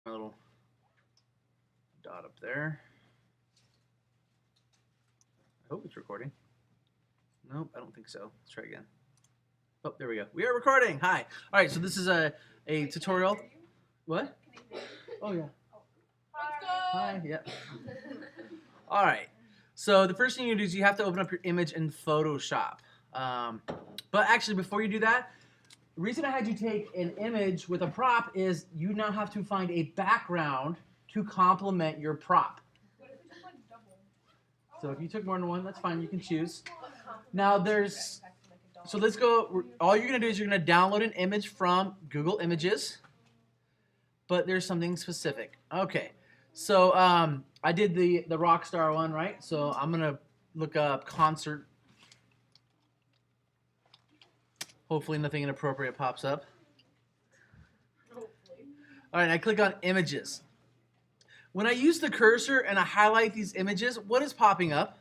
A little dot up there. I hope it's recording. Nope, I don't think so. Let's try again. Oh, there we go. We are recording. Hi. All right, so this is a tutorial. What? Oh, yeah. Hi. Yeah. All right. So the first thing you do is you have to open up your image in Photoshop. But actually, before you do that, the reason I had you take an image with a prop is you now have to find a background to complement your prop. So if you took more than one, that's fine. You can choose. Now so let's go. All you're going to do is you're going to download an image from Google Images. But there's something specific. Okay. So I did the Rockstar one, right? So I'm going to look up concert. Hopefully nothing inappropriate pops up. All right, I click on images. When I use the cursor and I highlight these images, what is popping up?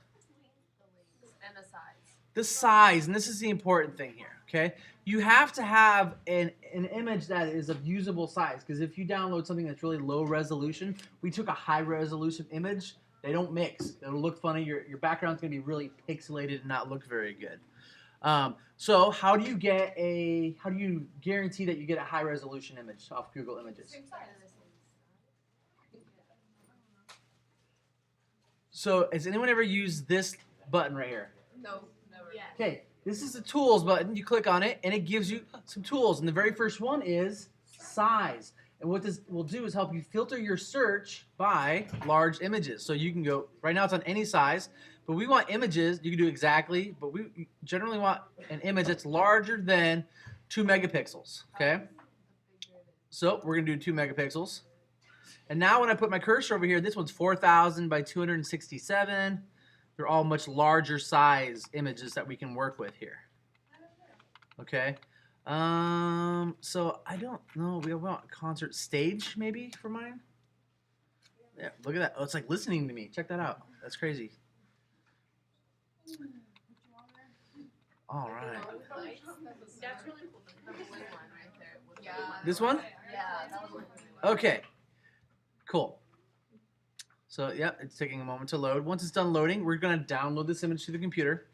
And the size. The size, and this is the important thing here, okay? You have to have an image that is of usable size, because if you download something that's really low resolution, we took a high resolution image, they don't mix. It'll look funny, your background's gonna be really pixelated and not look very good. So how do you guarantee that you get a high resolution image off Google Images? Same size. So has anyone ever used this button right here? No, never. Yeah. Okay, this is the tools button. You click on it and it gives you some tools. And the very first one is size. And what this will do is help you filter your search by large images. So you can go, right now it's on any size, but we want images, you can do exactly, but we generally want an image that's larger than 2 megapixels, okay? So we're gonna do 2 megapixels. And now when I put my cursor over here, this one's 4,000 by 267. They're all much larger size images that we can work with here. Okay. So I don't know. We want concert stage maybe for mine. Yeah, look at that. Oh, it's like listening to me. Check that out. That's crazy. All right. That's really cool. The blue one right there. Yeah. This one? Yeah, that was really cool. Okay. Cool. So, yeah, it's taking a moment to load. Once it's done loading, we're going to download this image to the computer.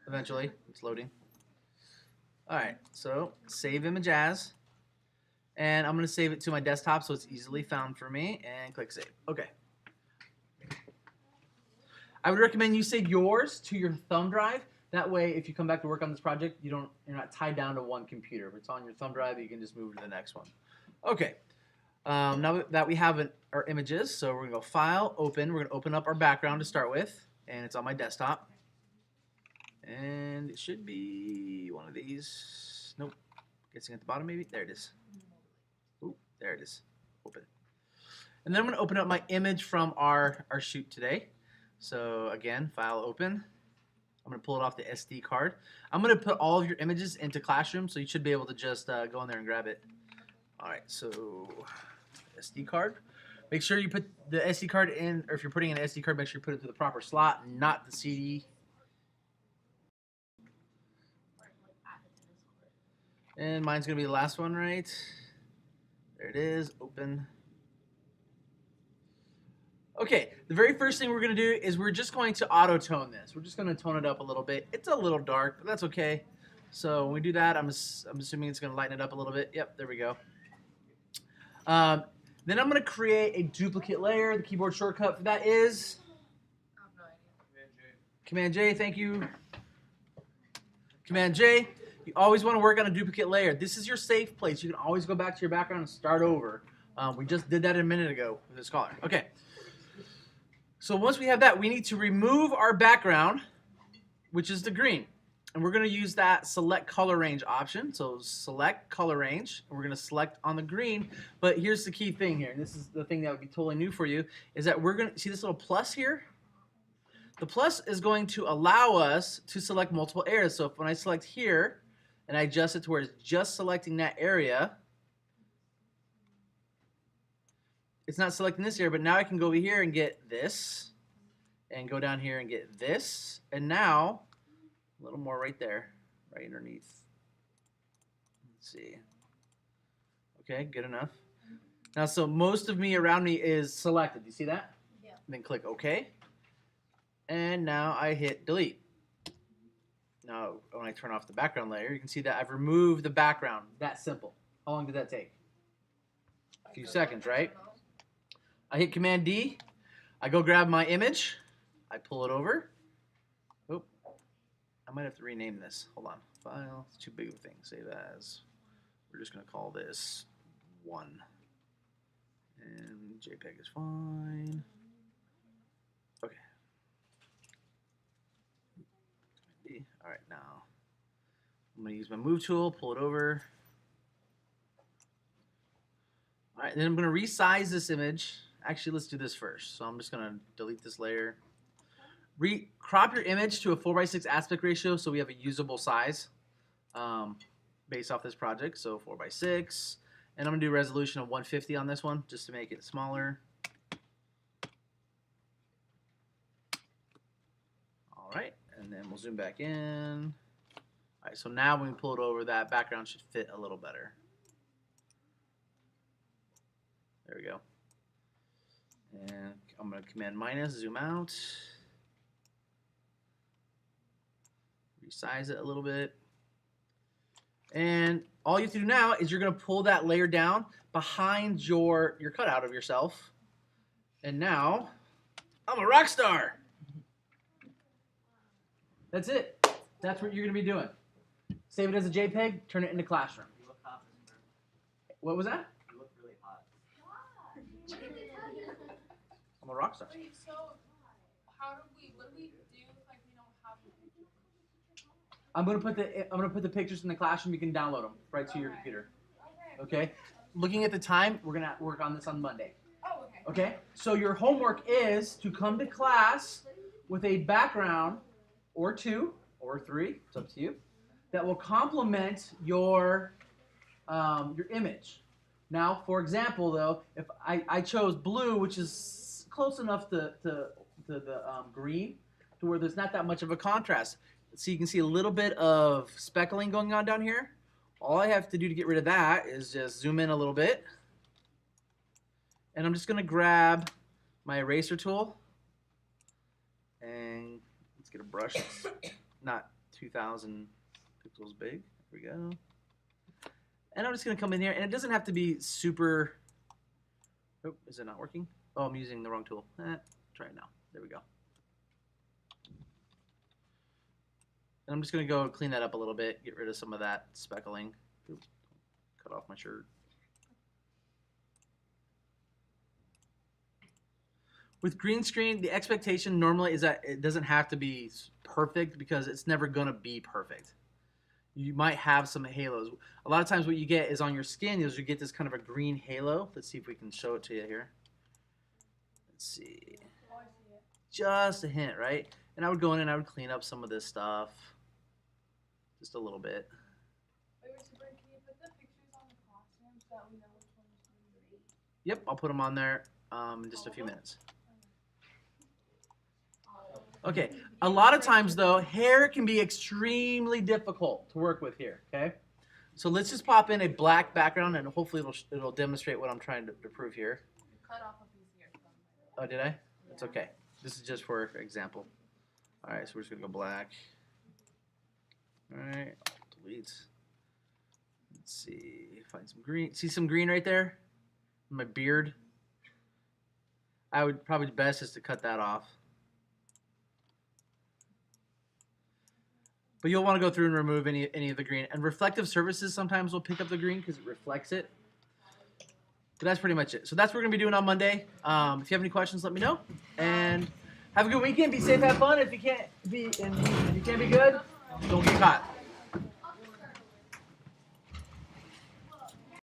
Eventually, it's loading. All right, so save image as. And I'm going to save it to my desktop so it's easily found for me. And click save. Okay. I would recommend you save yours to your thumb drive. That way, if you come back to work on this project, you're not tied down to one computer. If it's on your thumb drive, you can just move to the next one. Okay. Now that we have our images, so we're going to go File, Open. We're going to open up our background to start with, and it's on my desktop. And it should be one of these. Nope. Guessing at the bottom maybe? There it is. Ooh, there it is. Open. And then I'm going to open up my image from our shoot today. So again, File, Open. I'm going to pull it off the SD card. I'm going to put all of your images into Classroom, so you should be able to just go in there and grab it. All right, so SD card. Make sure you put the SD card in, or if you're putting in an SD card, make sure you put it to the proper slot, not the CD. And mine's going to be the last one, right? There it is. Open. Okay, the very first thing we're going to do is we're just going to auto-tone this. We're just going to tone it up a little bit. It's a little dark, but that's okay. So when we do that, I'm assuming it's going to lighten it up a little bit. Yep, there we go. Then I'm going to create a duplicate layer. The keyboard shortcut for that is I have no idea. Command J, thank you. Command J. You always want to work on a duplicate layer. This is your safe place. You can always go back to your background and start over. We just did that a minute ago with a scholar. Okay. So once we have that, we need to remove our background, which is the green. And we're going to use that select color range option. So select color range, and we're going to select on the green. But here's the key thing here, and this is the thing that would be totally new for you, is that we're going to see this little plus here? The plus is going to allow us to select multiple areas. So if when I select here, and I adjust it to where it's just selecting that area, it's not selecting this area, but now I can go over here and get this, and go down here and get this, and now a little more right there, right underneath. Let's see. Okay, good enough. Now, so most of me around me is selected. You see that? Yeah. Then click OK. And now I hit delete. Now, when I turn off the background layer, you can see that I've removed the background. That simple. How long did that take? A few seconds, right? I hit Command D. I go grab my image. I pull it over. Oh, I might have to rename this. Hold on. File. It's too big of a thing. Save as. We're just going to call this 1. And JPEG is fine. Okay. All right, now I'm going to use my move tool, pull it over. All right, then I'm going to resize this image. Actually, let's do this first. So I'm just going to delete this layer. Crop your image to a 4:6 aspect ratio so we have a usable size based off this project. So 4:6. And I'm going to do resolution of 150 on this one just to make it smaller. All right, and then we'll zoom back in. All right, so now when we pull it over, that background should fit a little better. There we go. And I'm going to Command minus, zoom out. Resize it a little bit. And all you have to do now is you're going to pull that layer down behind your cutout of yourself. And now, I'm a rock star. That's it. That's what you're going to be doing. Save it as a JPEG, turn it into Classroom. You look hot, Mr. What was that? You look really hot. I'm a rock star. Wait, so what do we do if like we don't have the picture? I'm gonna put the pictures in the Classroom. You can download them right to your computer. Okay. Looking at the time, we're gonna work on this on Monday. Oh, okay. Okay. So your homework is to come to class with a background or 2 or 3. It's up to you. That will complement your image. Now, for example, though, if I chose blue, which is close enough to the green, to where there's not that much of a contrast. So you can see a little bit of speckling going on down here. All I have to do to get rid of that is just zoom in a little bit. And I'm just going to grab my eraser tool. And let's get a brush that's not 2,000 pixels big. There we go. And I'm just going to come in here. And it doesn't have to be super... Oh, is it not working? Oh, I'm using the wrong tool. Try it now. There we go. And I'm just going to go clean that up a little bit, get rid of some of that speckling. Oops, cut off my shirt. With green screen, the expectation normally is that it doesn't have to be perfect because it's never going to be perfect. You might have some halos. A lot of times what you get is on your skin is you get this kind of a green halo. Let's see if we can show it to you here. Let's see. Just a hint, right? And I would go in and I would clean up some of this stuff. Just a little bit. Wait, Super, can you put the pictures on the Classroom so that we know which one is going to be? Yep, I'll put them on there in just a few minutes. Okay, a lot of times though, hair can be extremely difficult to work with here, okay? So let's just pop in a black background and hopefully it'll demonstrate what I'm trying to prove here. You cut off a piece of your thumb. Oh, did I? It's okay. This is just for example. All right, so we're just gonna go black. All right, delete. Let's see, find some green. See some green right there? My beard. I would probably best is to cut that off. But you'll want to go through and remove any of the green. And reflective surfaces sometimes will pick up the green because it reflects it. But that's pretty much it. So that's what we're going to be doing on Monday. If you have any questions, let me know. And have a good weekend. Be safe, have fun. If you can't be good, don't get caught.